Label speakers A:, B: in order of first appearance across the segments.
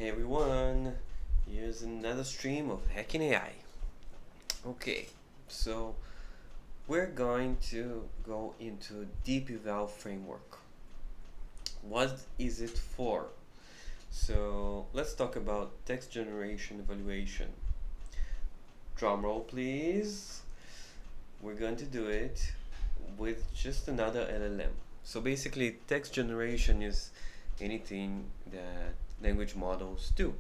A: Hey everyone, here's another stream of Hacking AI. Okay, so we're going to go into Deepeval framework. What is it for? So let's talk about text generation evaluation. Drum roll please. We're going to do it with just another LLM. So basically text generation is anything that language models do.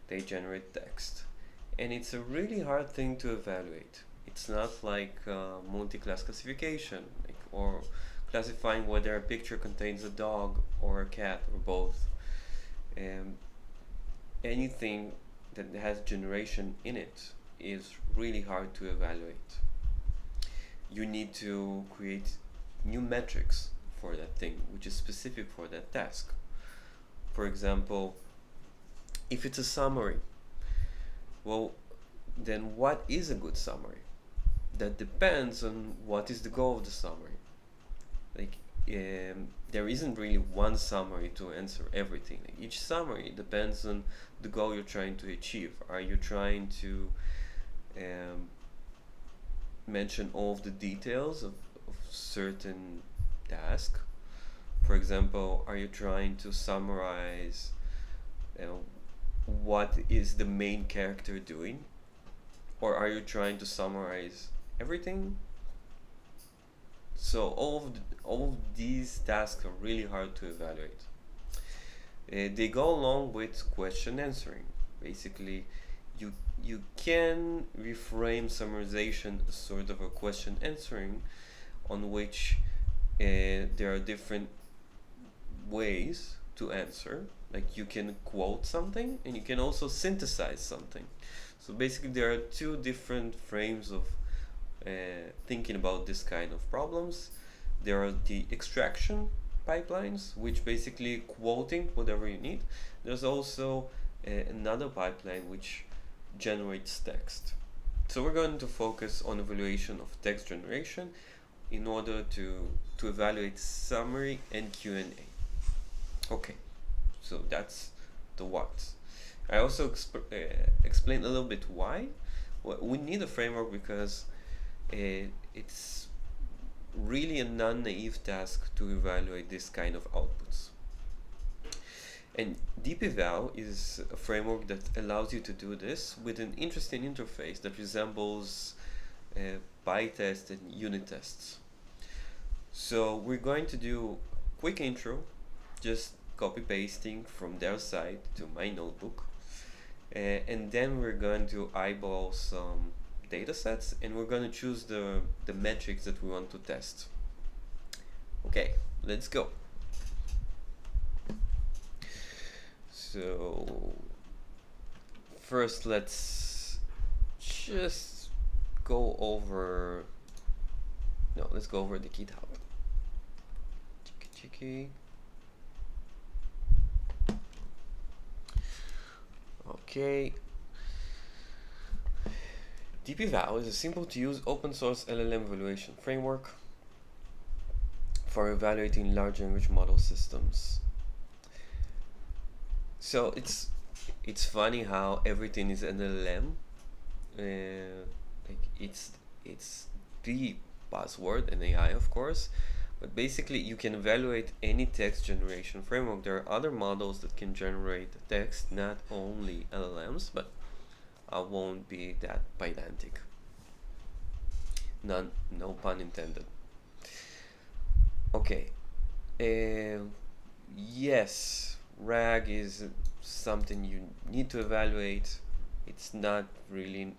A: They generate text. And it's a really hard thing to evaluate. It's not like multi-class classification or classifying whether a picture contains a dog or a cat or both. Um, Anything that has generation in it is really hard to evaluate. You need to create new metrics for that thing, which is specific for that task. For example, if it's a summary, well, then what is a good summary? That depends on what is the goal of the summary. Like, there isn't really one summary to answer everything. Like, each summary depends on the goal you're trying to achieve. Are you trying to mention all of the details of certain task? For example, are you trying to summarize what is the main character doing? Or are you trying to summarize everything? So all of these tasks are really hard to evaluate. They go along with question answering. Basically, you can reframe summarization as sort of a question answering, on which there are different ways to answer. Like, you can quote something and you can also synthesize something. So basically there are two different frames of thinking about this kind of problems. There are the extraction pipelines, which basically quoting whatever you need. There's also another pipeline which generates text. So we're going to focus on evaluation of text generation in order to evaluate summary and Q&A. Okay, so that's the what. I also explained a little bit why. Well, we need a framework because it's really a non-naive task to evaluate this kind of outputs. And Deepeval is a framework that allows you to do this with an interesting interface that resembles PyTest and unit tests. So we're going to do a quick intro, just copy pasting from their site to my notebook. And then we're going to eyeball some datasets and we're going to choose the metrics that we want to test. Okay, let's go. So first let's just go over, no, let's go over the GitHub. Cheeky. Okay. Deepeval is a simple to use open source LLM evaluation framework for evaluating large language model systems. So it's funny how everything is an LLM. Like it's the buzzword in AI, of course, but basically you can evaluate any text generation framework. There are other models that can generate text, not only LLMs, but I won't be that pedantic. No pun intended. Okay. Yes, RAG is something you need to evaluate. It's not really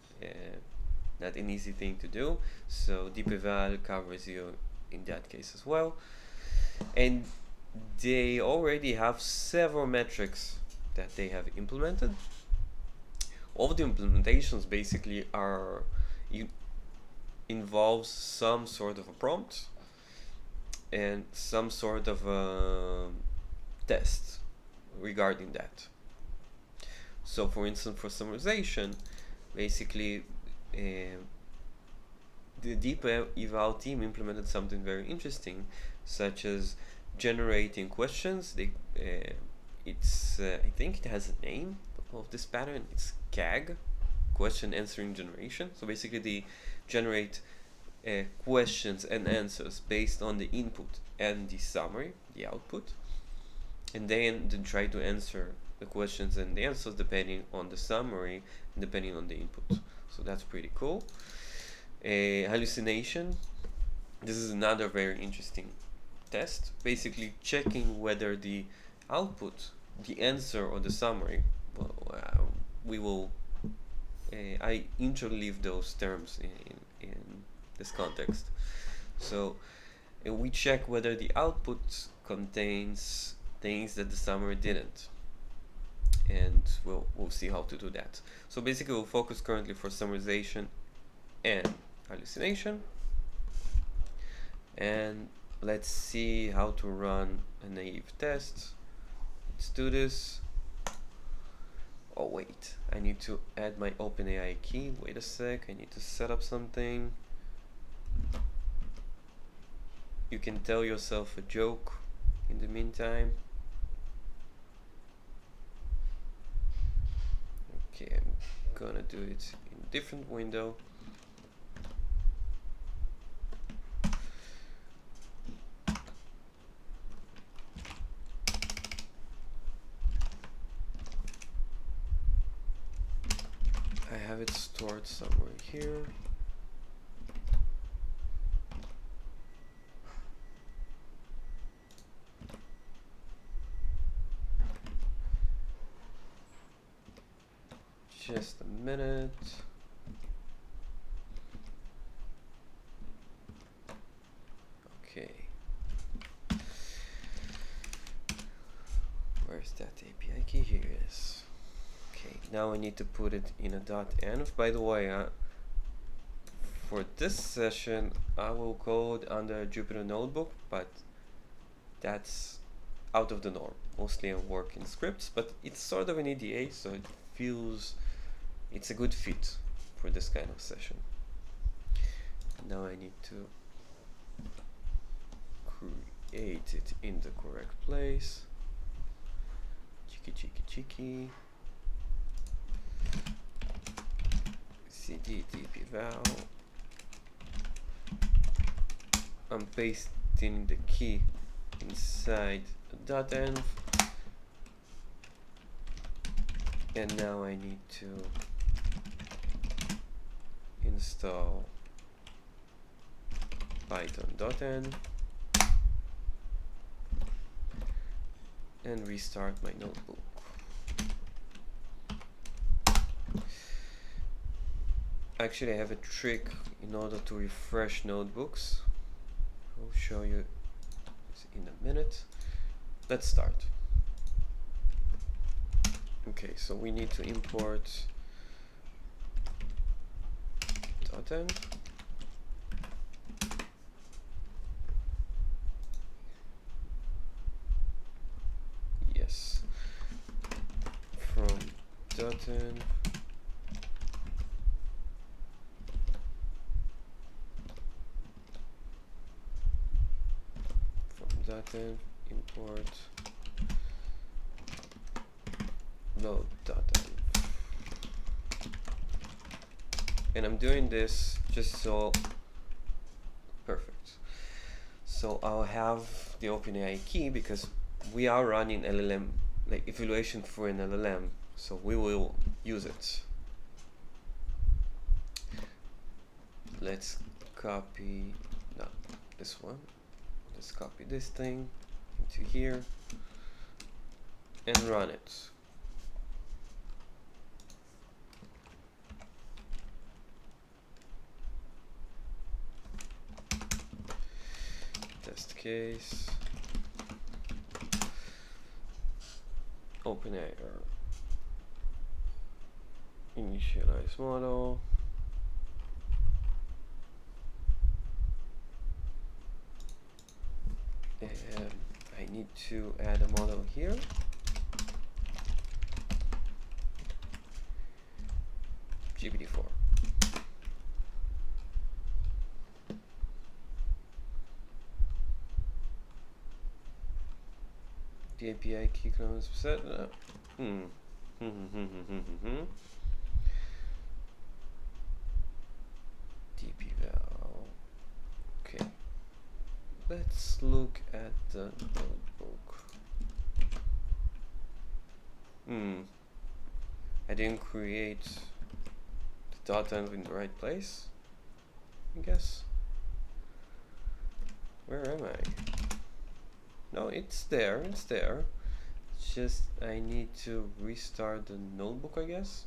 A: not an easy thing to do. So Deepeval covers you in that case as well. And they already have several metrics that they have implemented. All the implementations basically are involves some sort of a prompt and some sort of a test regarding that. So for instance, for summarization, basically the Deepeval team implemented something very interesting, such as generating questions. it's I think it has a name of this pattern. It's CAG, question answering generation. So basically they generate questions and answers based on the input and the summary, the output, and then try to answer the questions and the answers depending on the summary and depending on the input. So that's pretty cool. Hallucination. This is another very interesting test, basically checking whether the output, the answer or the summary, well, we will I interleave those terms in this context. So we check whether the output contains things that the summary didn't, and we'll see how to do that. So basically we'll focus currently for summarization and hallucination, and let's see how to run a naive test. Let's do this. Oh wait, I need to add my OpenAI key. Wait a sec, I need to set up something. You can tell yourself a joke in the meantime. Okay, I'm gonna do it in a different window. I have it stored somewhere here. Just a minute. Okay. Where's that API key? Here it is. Okay, now I need to put it in a .env. By the way, for this session, I will code under Jupyter Notebook, but that's out of the norm. Mostly I work in scripts, but it's sort of an EDA, so it feels it's a good fit for this kind of session. Now I need to create it in the correct place. Cheeky. CD Deepeval. I'm pasting the key inside the .env, and now I need to install python.env and restart my notebook. Actually, I have a trick in order to refresh notebooks. I'll show you in a minute. Let's start. Okay, so we need to import .env. Yes, from .env. From import node.env. And I'm doing this just so perfect. So I'll have the OpenAI key because we are running LLM, like evaluation for an LLM, so we will use it. Let's copy, no, this one. Let's copy this thing into here and run it. Test case. OpenAI initialize model. And I need to add a model here. GPT-4. The API key clone set. Deepeval. Okay. Let's look at the notebook. I didn't create the data in the right place, I guess. Where am I? No, it's there, it's there. It's just I need to restart the notebook, I guess.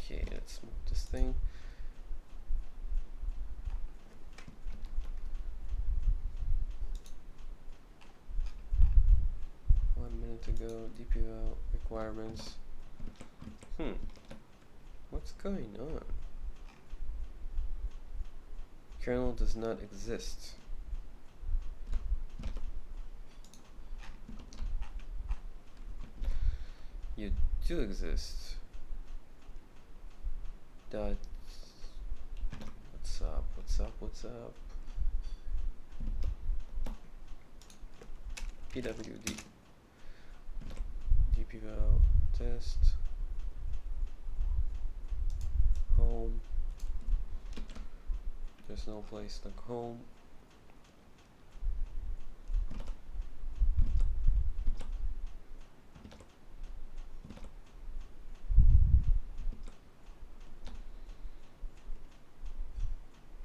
A: Okay, let's move this thing. Ago, Deepeval requirements. What's going on? Kernel does not exist. You do exist. That. What's up? What's up? What's up? PWD. Deepeval test. Home. There's no place like home.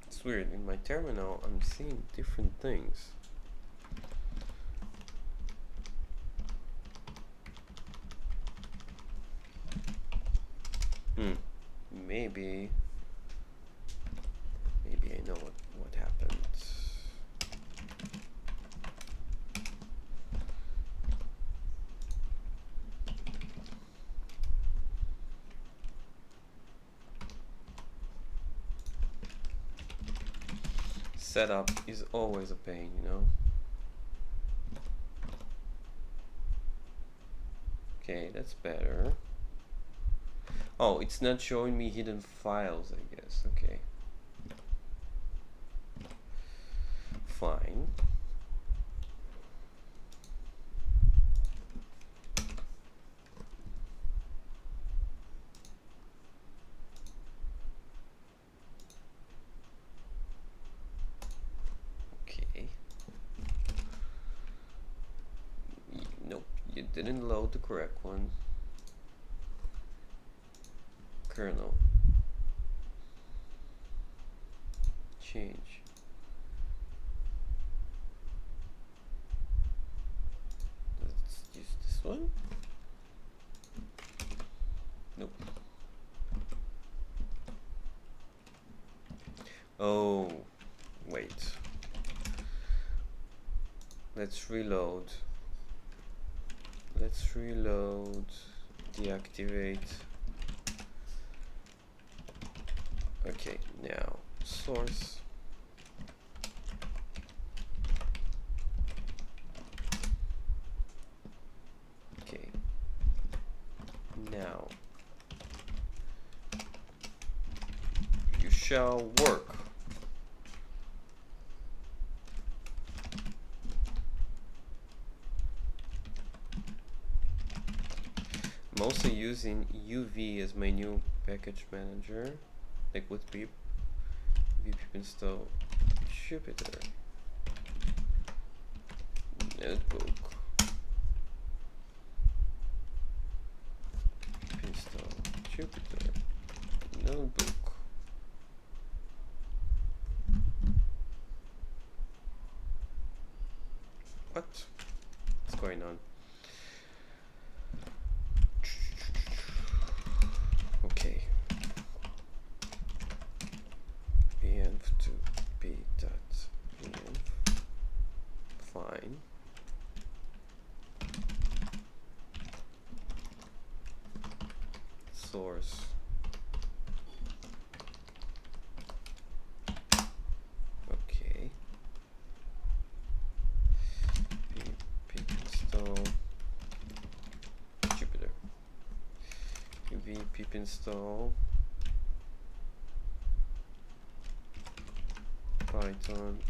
A: It's weird, in my terminal I'm seeing different things. Maybe I know what happened. Setup is always a pain, you know. Okay, that's better. Oh, it's not showing me hidden files, I guess. Okay. Fine. Okay. Nope, you didn't load the correct one. Kernel. Change. Let's use this one. Nope. Oh, wait. Let's reload. Let's reload. Deactivate. Okay, now source. Okay. Now you shall work. I'm also using UV as my new package manager, like with pip install Jupyter notebook. Install Jupyter notebook. What's going on? Okay. Env to p dot env. Fine. Source. pip install python.n.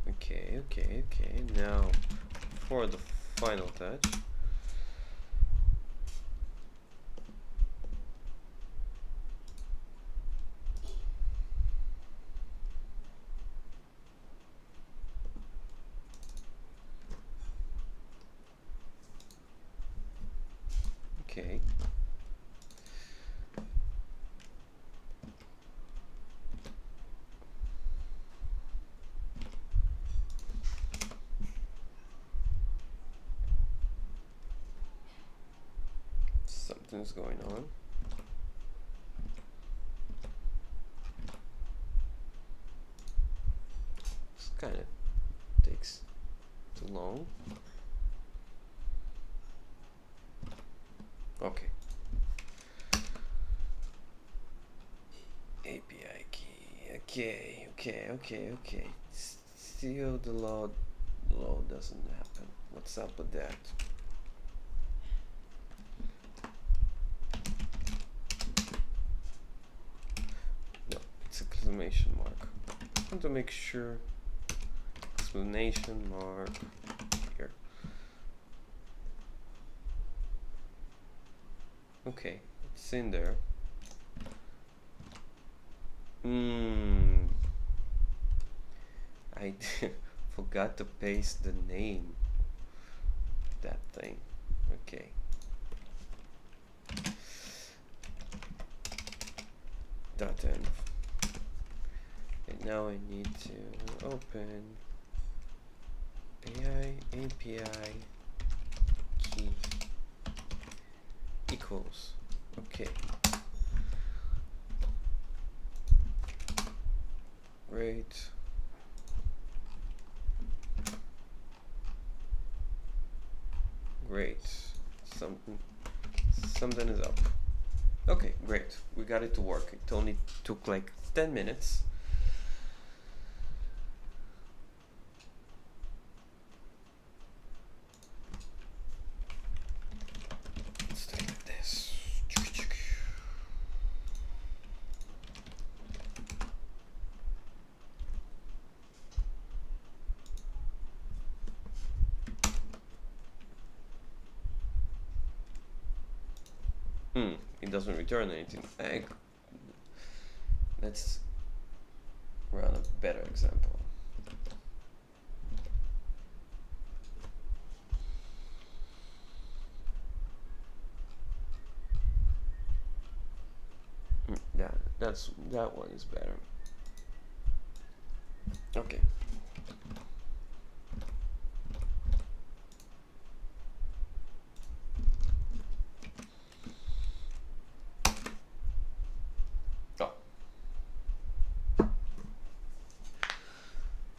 A: Okay. Now for the final touch. Okay. Something's going on. This kind of takes too long. Okay. API key. Okay. Still the load doesn't happen. What's up with that? No, it's exclamation mark. I want to make sure. Exclamation mark here. Okay, it's in there. I forgot to paste the name of that thing. Okay. .env. And now I need to open API key equals. Okay. Great. Something is up. Okay, great. We got it to work. It only took like 10 minutes. Let's do this. It doesn't return anything. Let's run a better example. That one is better. Okay.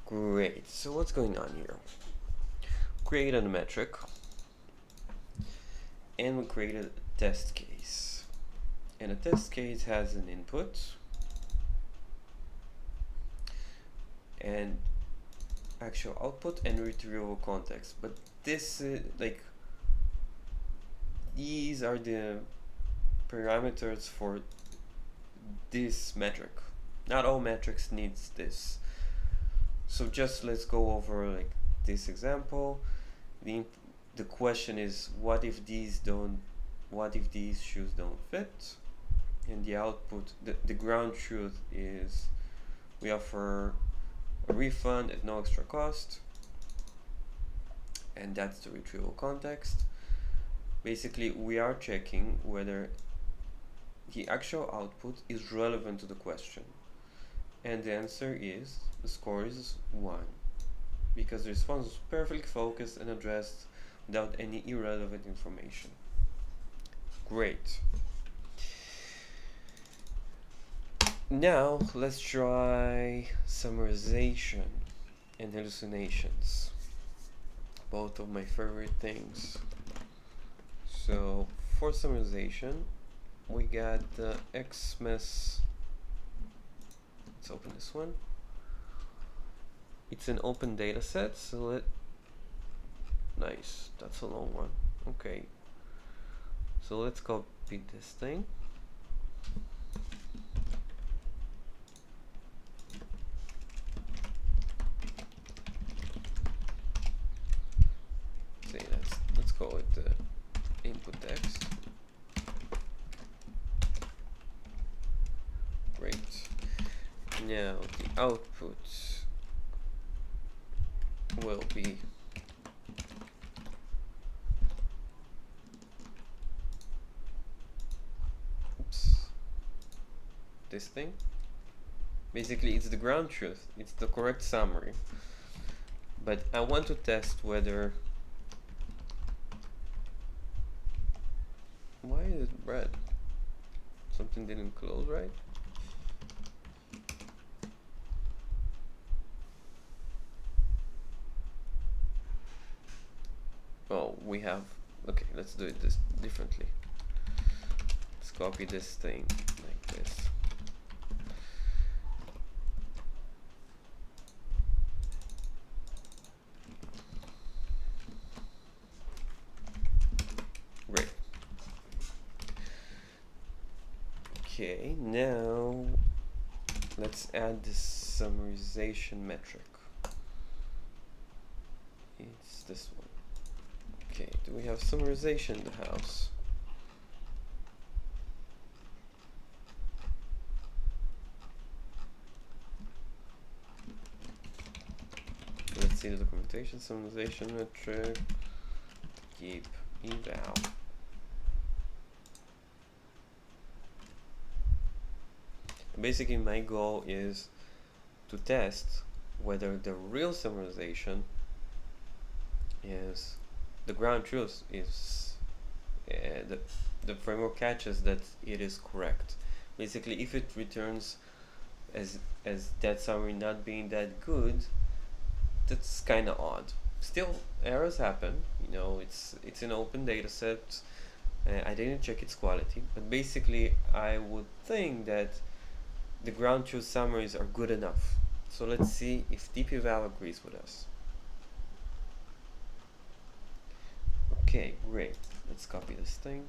A: Great. So what's going on here? Created a metric and we created a test case. And a test case has an input and actual output and retrievable context. But this is like, these are the parameters for this metric. Not all metrics needs this. So just let's go over like this example. The question is, what if these shoes don't fit? And the output, the ground truth is we offer a refund at no extra cost, and that's the retrieval context. Basically, we are checking whether the actual output is relevant to the question, and the answer is the score is 1 because the response was perfectly focused and addressed without any irrelevant information. Great. Now let's try summarization and hallucinations, both of my favorite things. So for summarization, we got the XMS. Let's open this one. It's an open dataset, so nice, that's a long one. Okay, so let's copy copy this thing. Say let's call it the input text. Great. Now the output will be this thing. Basically, it's the ground truth. It's the correct summary. But I want to test whether... Why is it red? Something didn't close right? Oh, we have... Okay, let's do it this differently. Let's copy this thing like this. Great. Okay, now let's add this summarization metric. It's this one. Okay, do we have summarization in the house? Let's see the documentation. Summarization metric. Deepeval. Basically, my goal is to test whether the real summarization is the ground truth, is the framework catches that it is correct. Basically, if it returns as that summary not being that good, that's kind of odd. Still, errors happen. You know, it's an open data set. I didn't check its quality, but basically, I would think that the ground truth summaries are good enough. So let's see if Deepeval agrees with us. Okay, great. Let's copy this thing.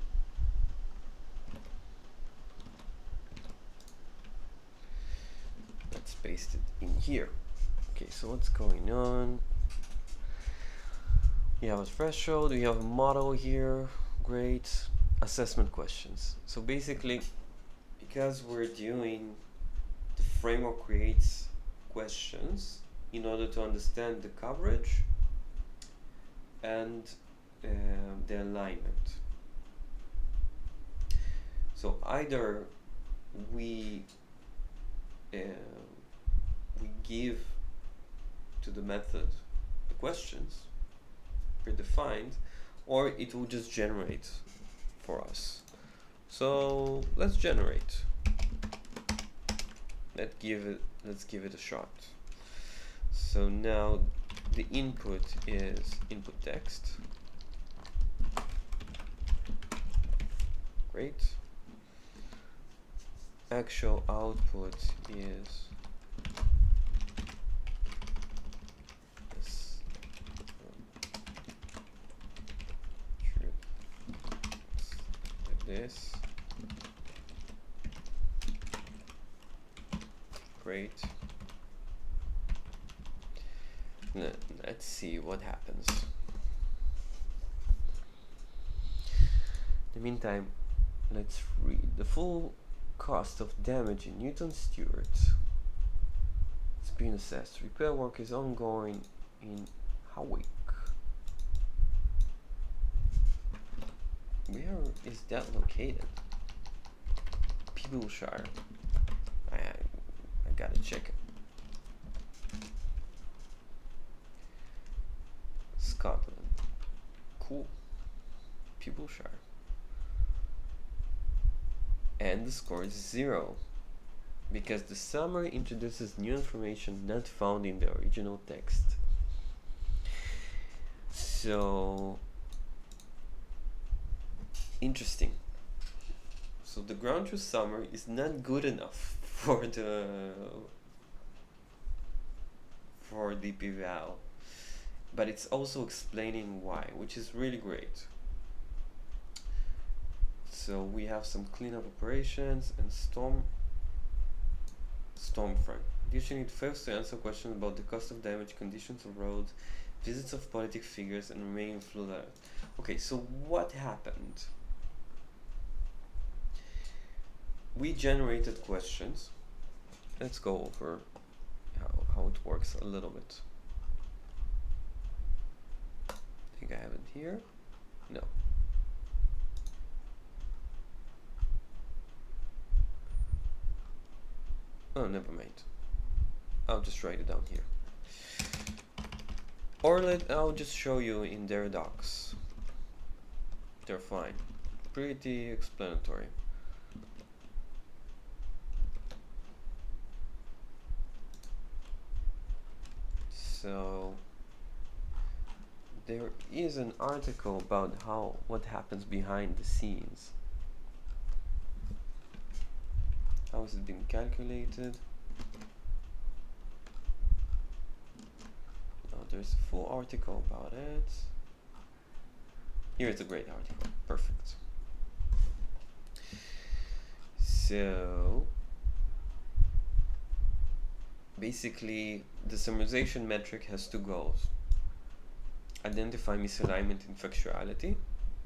A: Let's paste it in here. Okay, so what's going on? We have a threshold, we have a model here. Great. Assessment questions. So basically, because we're doing the framework creates questions in order to understand the coverage and the alignment. So either we give to the method the questions predefined, or it will just generate for us. So let's generate. Let's give it a shot. So now the input is input text. Great. Actual output is this. Like this. Great. Let's see what happens. In the meantime, let's read the full cost of damage in Newton Stewart. It's been assessed. Repair work is ongoing in Hawick. Where is that located? Peebleshire. I gotta check it. Scotland. Cool. Peebleshire. And the score is 0 because the summary introduces new information not found in the original text. So interesting. So the ground truth summary is not good enough for Deepeval, but it's also explaining why, which is really great. So we have some cleanup operations and Stormfront. Usually it fails to answer questions about the cost of damage, conditions of roads, visits of politic figures, and remaining flu alert. Okay, so what happened? We generated questions. Let's go over how it works a little bit. I think I have it here. No. Oh, never mind. I'll just write it down here. Or I'll just show you in their docs. They're fine. Pretty explanatory. So there is an article about what happens behind the scenes. How is it being calculated? There's a full article about it. Here is a great article. Perfect. So basically the summarization metric has two goals. Identify misalignment in factuality,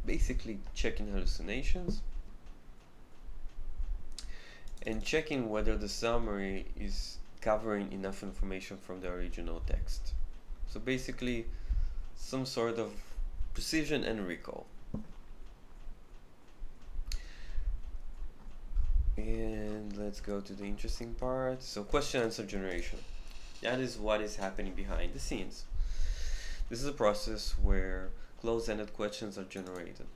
A: basically checking hallucinations, and checking whether the summary is covering enough information from the original text. So basically some sort of precision and recall. And let's go to the interesting part. So question answer generation. That is what is happening behind the scenes. This is a process where closed-ended questions are generated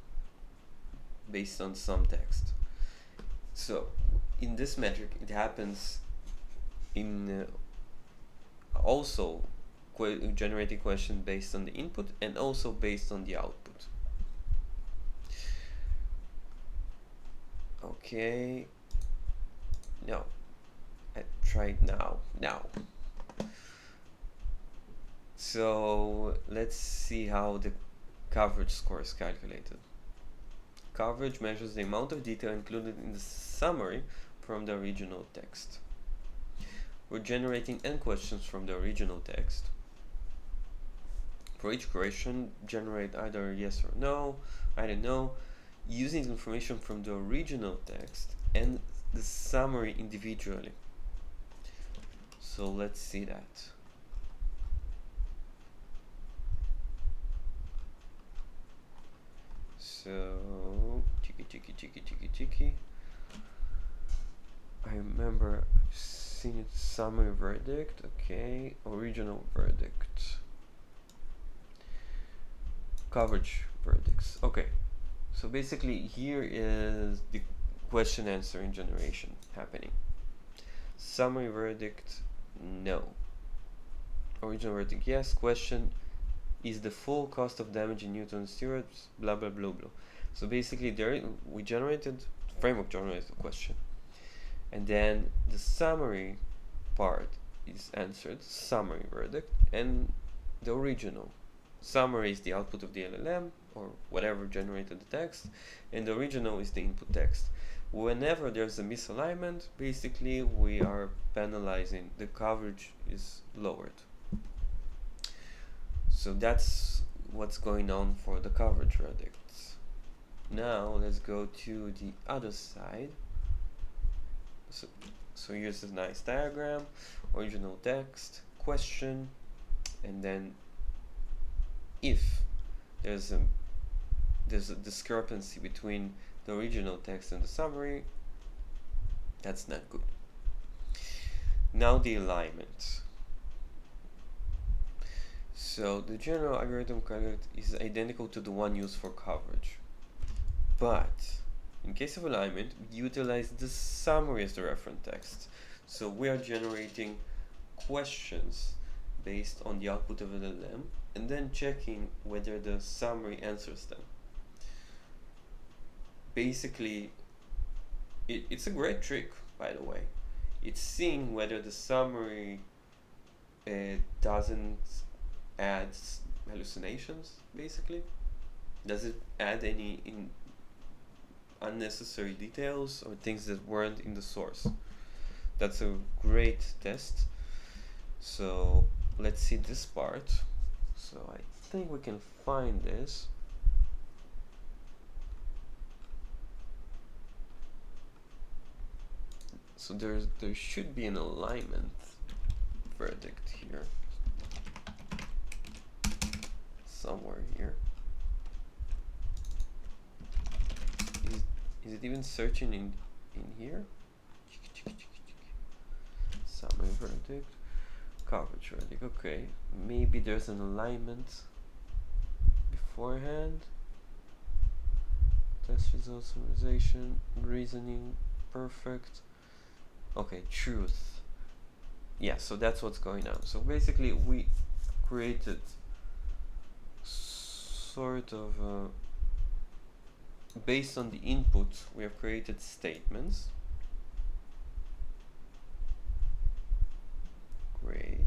A: based on some text. So in this metric, it happens in also generating questions based on the input and also based on the output. Okay. No. I tried now. So let's see how the coverage score is calculated. Coverage measures the amount of detail included in the summary from the original text. We're generating n questions from the original text. For each question, generate either yes or no, I don't know, using information from the original text and the summary individually. So let's see that. So cheeky. I remember I've seen it, summary verdict, okay, original verdict, coverage verdicts. Okay, so basically here is the question answering generation happening. Summary verdict, no. Original verdict, yes. Question, is the full cost of damage in Newton stewards, blah blah blah blah. So basically there we generated, framework generated the question, and then the summary part is answered, summary verdict, and the original summary is the output of the LLM or whatever generated the text, and the original is the input text. Whenever there's a misalignment, basically we are penalizing, the coverage is lowered. So that's what's going on for the coverage verdicts. Now let's go to the other side. So here's a nice diagram, original text, question, and then if there's a discrepancy between the original text and the summary, that's not good. Now the alignment. So the general algorithm is identical to the one used for coverage, but in case of alignment, we utilize the summary as the reference text. So we are generating questions based on the output of LLM and then checking whether the summary answers them. Basically, it's a great trick, by the way. It's seeing whether the summary doesn't add hallucinations, basically. Does it add any unnecessary details or things that weren't in the source. That's a great test. So let's see this part. So I think we can find this. So there should be an alignment verdict here, somewhere here. Is it even searching in here? Summary verdict, coverage verdict. Okay, maybe there's an alignment beforehand. Test results, summarization, reasoning, perfect. Okay, truth. Yeah, so that's what's going on. So basically we created sort of based on the input, we have created statements. Great.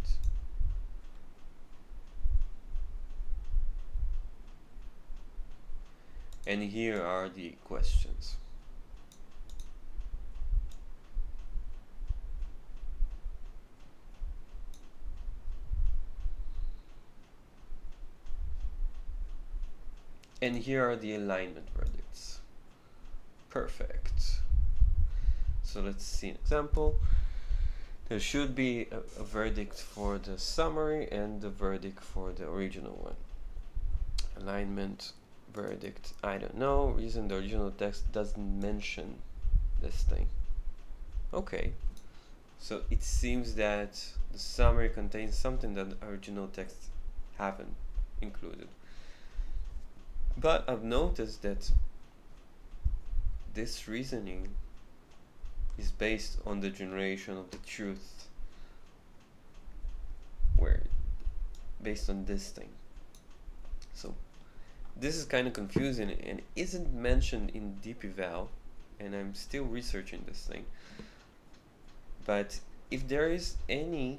A: And here are the questions. And here are the alignment verdicts. Perfect. So let's see an example. There should be a verdict for the summary and the verdict for the original one. Alignment verdict, I don't know. Reason the original text doesn't mention this thing. Okay. So it seems that the summary contains something that the original text haven't included. But I've noticed that this reasoning is based on the generation of the truth, where based on this thing. So this is kind of confusing and isn't mentioned in Deepeval, and I'm still researching this thing. But if there is any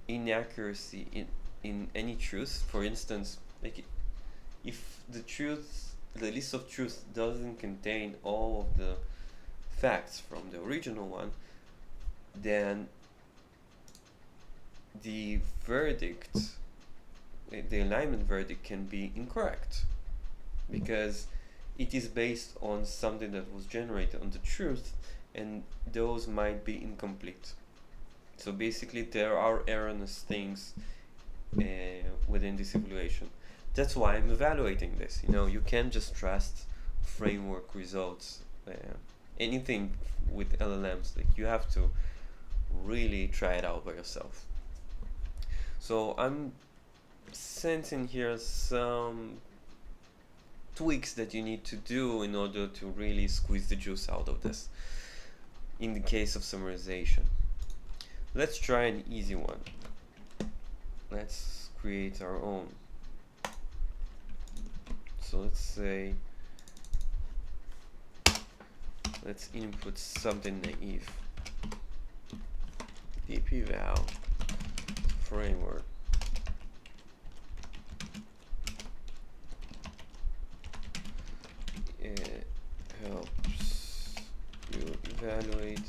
A: inaccuracy in any truth, for instance, like if the list of truth doesn't contain all of the facts from the original one, then the verdict, the alignment verdict, can be incorrect because it is based on something that was generated on the truth, and those might be incomplete. So basically there are erroneous things within this evaluation. That's why I'm evaluating this. You can't just trust framework results. Anything with LLMs, like, you have to really try it out by yourself. So I'm sensing here some tweaks that you need to do in order to really squeeze the juice out of this in the case of summarization. Let's try an easy one. Let's create our own. So let's say, let's input something naive. Deepeval framework. It helps you evaluate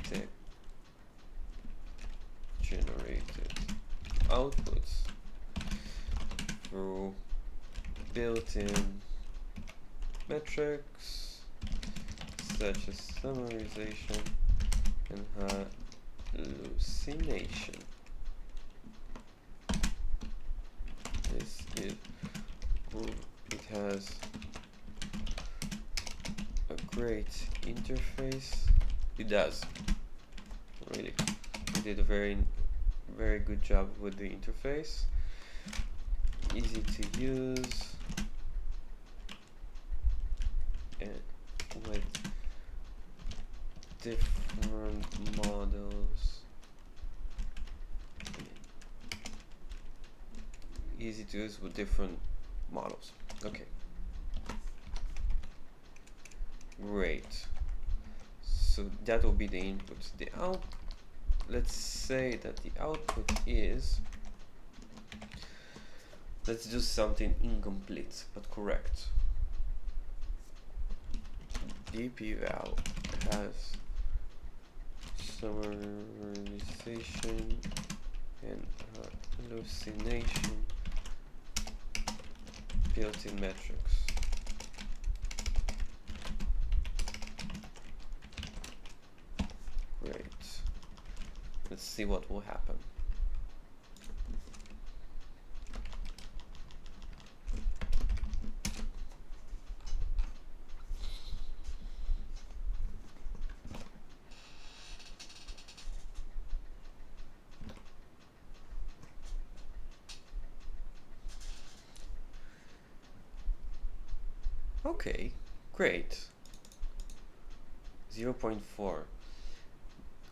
A: the generated outputs through built-in metrics such as summarization and hallucination. It has a great interface. It does, really. It did a very good job with the interface. Easy to use, and with different models. Easy to use with different models. Okay. Great. So that will be the input. Let's say that the output is, let's do something incomplete but correct. Deepeval has summarization and hallucination built-in metrics. Great. Let's see what will happen. Okay, great. 0.4.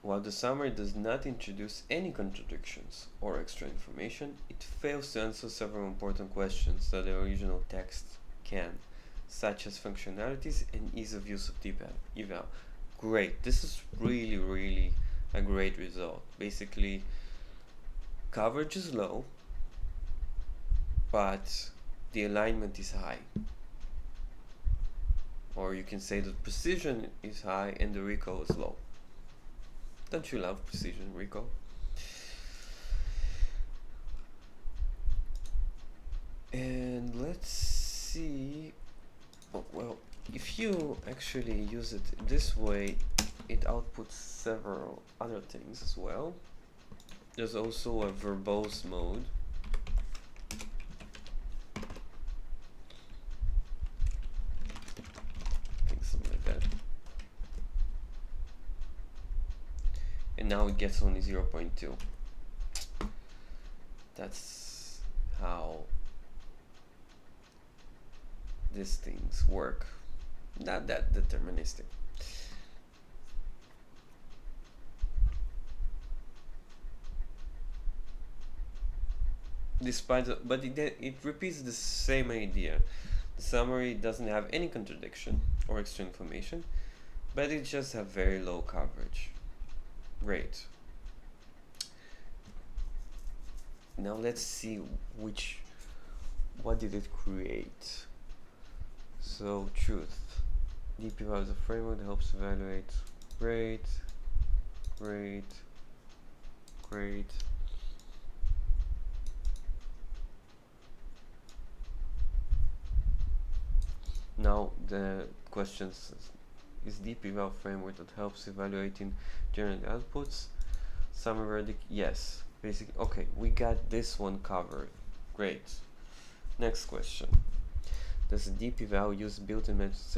A: While the summary does not introduce any contradictions or extra information, it fails to answer several important questions that the original text can, such as functionalities and ease of use of Deepeval. Great, this is really a great result. Basically, coverage is low, but the alignment is high. Or you can say that precision is high and the recall is low. Don't you love precision recall? And let's see. Oh, well, if you actually use it this way, it outputs several other things as well. There's also a verbose mode. Something like that. And now it gets only 0.2. That's how these things work. Not that deterministic. But it repeats the same idea. The summary doesn't have any contradiction or extra information, but it just has very low coverage. Great. Now let's see what did it create. So truth. Deepeval is a framework that helps evaluate. Great. Now the questions is Deepeval framework that helps evaluating generated outputs. Summary verdict, yes. Basically, okay, we got this one covered. Great. Next question. Does Deepeval use built-in methods?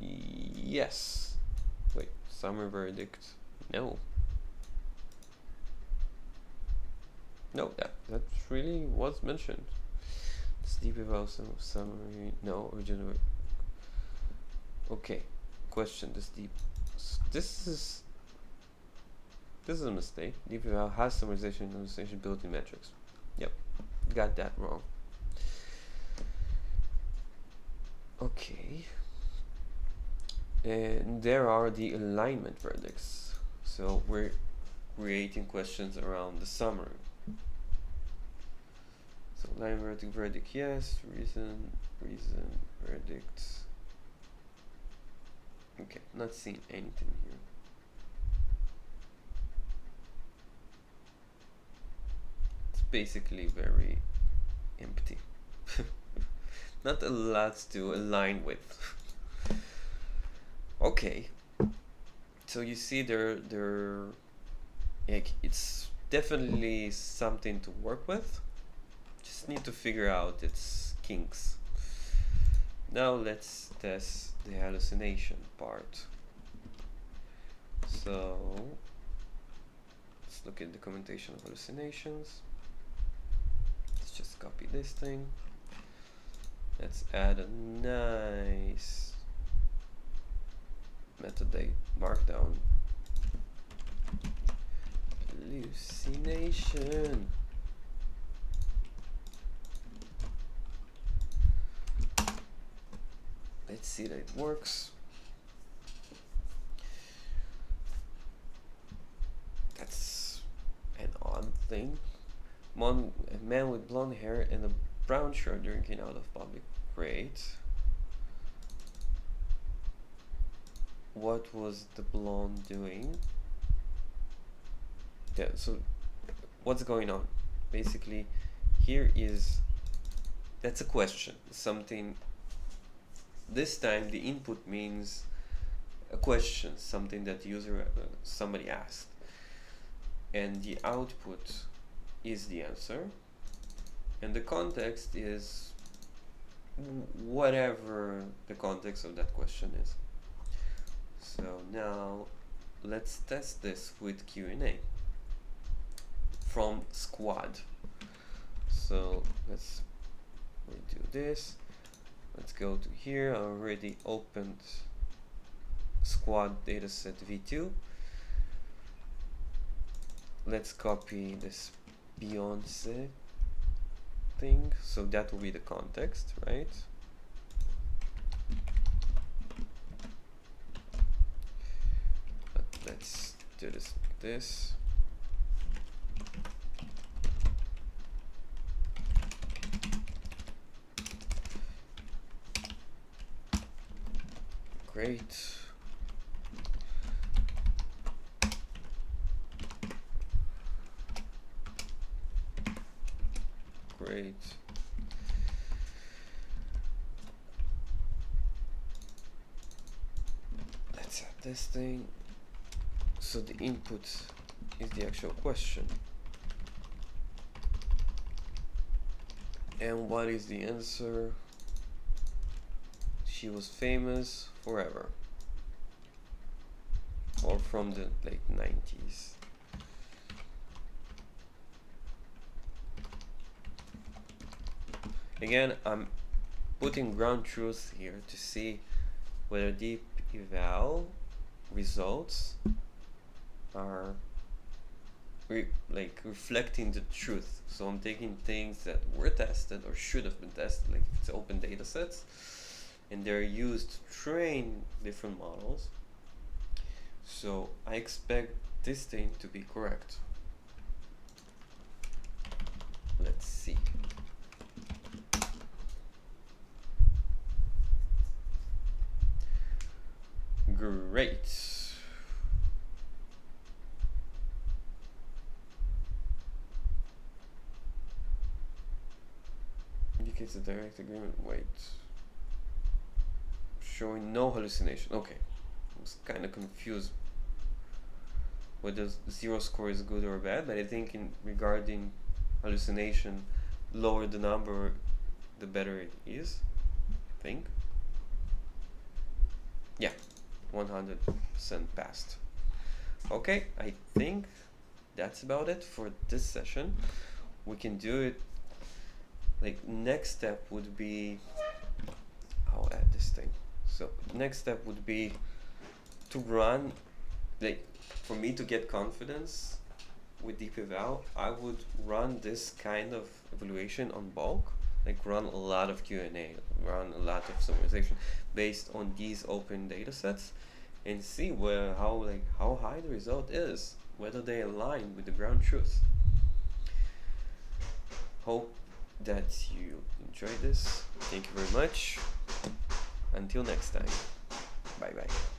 A: Yes. Wait, summary verdict, no. No, that really was mentioned. Deepeval summary, no, original. Okay, question. This is a mistake. Deepeval has summarization and hallucination built-in metrics. Yep, got that wrong. Okay, and there are the alignment verdicts. So we're creating questions around the summary. So line verdict, yes. Reason, verdict. Okay, not seeing anything here. It's basically very empty. Not a lot to align with. Okay, so you see it's definitely something to work with. Just need to figure out its kinks. Now let's test the hallucination part. So let's look at the documentation of hallucinations. Let's just copy this thing. Let's add a nice metadata markdown. Hallucination. Let's see that it works. That's an odd thing. A man with blonde hair and a brown shirt drinking out of public. Great. what was the blonde doing? Yeah, so what's going on? Basically, here is, that's a question, something. This time the input means a question, something that user somebody asked, and the output is the answer, and the context is whatever the context of that question is. So now let's test this with Q&A from Squad. So let's redo this. Let's go to here. I already opened Squad dataset v2. Let's copy this Beyonce thing, so that will be the context, right? But let's do this like this. Great. Great. Let's add this thing. So the input is the actual question. And what is the answer? She was famous forever. Or from the late 90s. Again, I'm putting ground truth here to see whether Deepeval results are reflecting the truth. So I'm taking things that were tested or should have been tested, like if it's open data sets, and they're used to train different models. So I expect this thing to be correct. Let's see. Great. Indicates a direct agreement. Wait. Showing no hallucination. Okay. I was kind of confused whether zero score is good or bad, but I think in regarding hallucination, lower the number, the better it is. I think. Yeah. 100% passed. Okay, I think that's about it for this session. We can do it, like next step would be, I'll add this thing. So next step would be to run, like for me to get confidence with Deepeval, I would run this kind of evaluation on bulk, like run a lot of Q&A, run a lot of summarization based on these open data sets, and see how high the result is, whether they align with the ground truth. Hope that you enjoyed this. Thank you very much. Until next time. Bye bye.